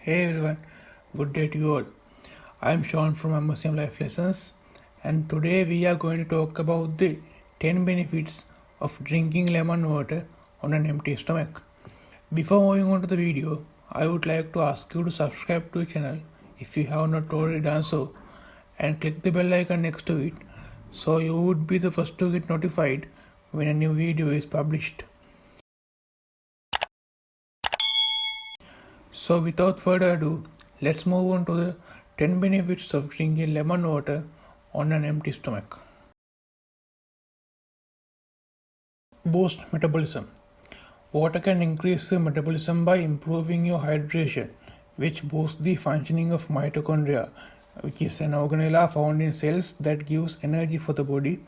Hey everyone, good day to you all. I'm Sean from Amazon Life Lessons, and today we are going to talk about the 10 benefits of drinking lemon water on an empty stomach. Before moving on to the video, I would like to ask you to subscribe to the channel if you have not already done so, and click the bell icon next to it so you would be the first to get notified when a new video is published. So without further ado, let's move on to the 10 benefits of drinking lemon water on an empty stomach. Boost metabolism. Water can increase the metabolism by improving your hydration, which boosts the functioning of mitochondria, which is an organelle found in cells that gives energy for the body.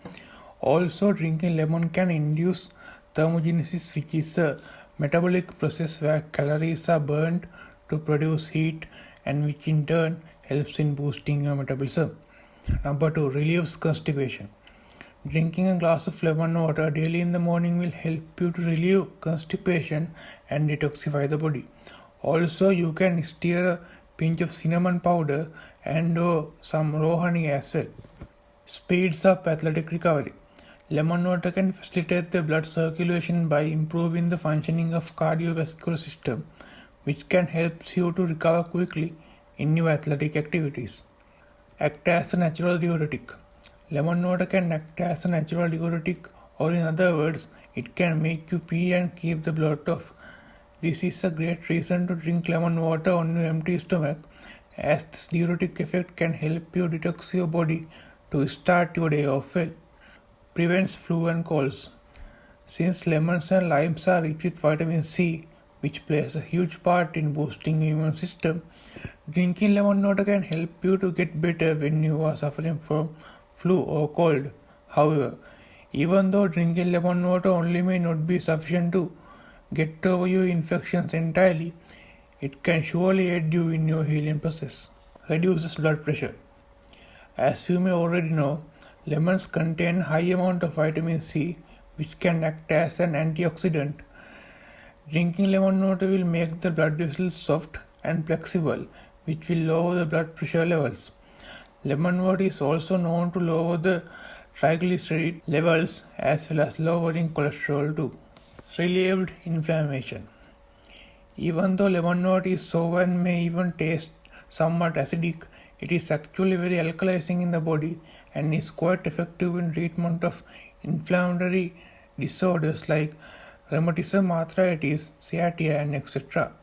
Also, drinking lemon can induce thermogenesis, which is a metabolic process where calories are burned to produce heat and which in turn helps in boosting your metabolism. Number 2. Relieves constipation. Drinking a glass of lemon water daily in the morning will help you to relieve constipation and detoxify the body. Also, you can stir a pinch of cinnamon powder and some raw honey as well. Speeds up athletic recovery. Lemon water can facilitate the blood circulation by improving the functioning of cardiovascular system, which can help you to recover quickly in your athletic activities. Act as a natural diuretic. Lemon water can act as a natural diuretic, or in other words, it can make you pee and keep the blood off. This is a great reason to drink lemon water on your empty stomach, as this diuretic effect can help you detox your body to start your day off well. Prevents flu and colds. Since lemons and limes are rich with vitamin C, which plays a huge part in boosting your immune system, drinking lemon water can help you to get better when you are suffering from flu or cold. However, even though drinking lemon water only may not be sufficient to get over your infections entirely, it can surely aid you in your healing process. Reduces blood pressure. As you may already know, lemons contain high amount of vitamin C, which can act as an antioxidant. Drinking lemon water will make the blood vessels soft and flexible, which will lower the blood pressure levels. Lemon water is also known to lower the triglyceride levels as well as lowering cholesterol too. Relieved inflammation. Even though lemon water is sour and may even taste somewhat acidic, it is actually very alkalizing in the body and is quite effective in treatment of inflammatory disorders like rheumatism, arthritis, sciatica, and etc.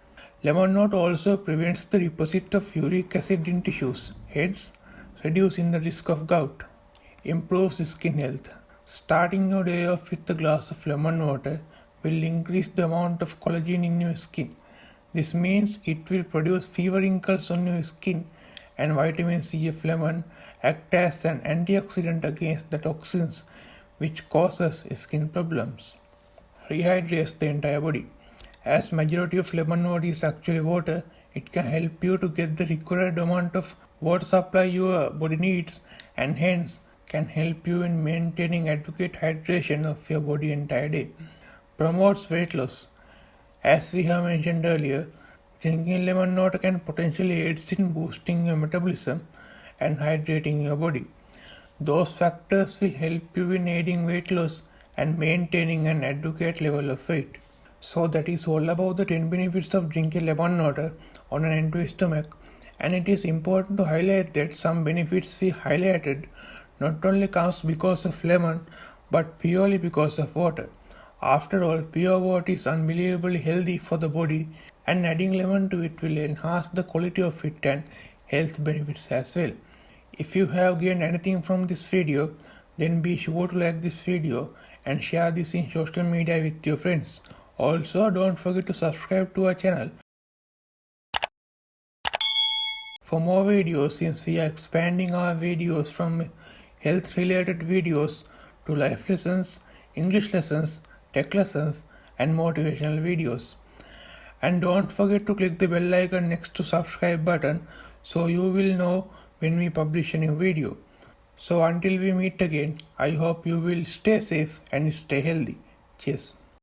Lemon water also prevents the deposit of uric acid in tissues, hence reducing the risk of gout. Improves skin health. Starting your day off with a glass of lemon water will increase the amount of collagen in your skin. This means it will produce fewer wrinkles on your skin, and vitamin C of lemon act as an antioxidant against the toxins which causes skin problems. Rehydrates the entire body. As majority of lemon water is actually water, it can help you to get the required amount of water supply your body needs, and hence can help you in maintaining adequate hydration of your body entire day. Promotes weight loss. As we have mentioned earlier, drinking lemon water can potentially aid in boosting your metabolism and hydrating your body. Those factors will help you in aiding weight loss and maintaining an adequate level of weight. So that is all about the 10 benefits of drinking lemon water on an empty stomach, and it is important to highlight that some benefits we highlighted not only comes because of lemon but purely because of water. After all, pure water is unbelievably healthy for the body, and adding lemon to it will enhance the quality of it and health benefits as well. If you have gained anything from this video, then be sure to like this video and share this in social media with your friends. Also, don't forget to subscribe to our channel for more videos, since we are expanding our videos from health related videos to life lessons, English lessons, tech lessons, and motivational videos. And don't forget to click the bell icon next to subscribe button so you will know when we publish a new video. So until we meet again, I hope you will stay safe and stay healthy. Cheers.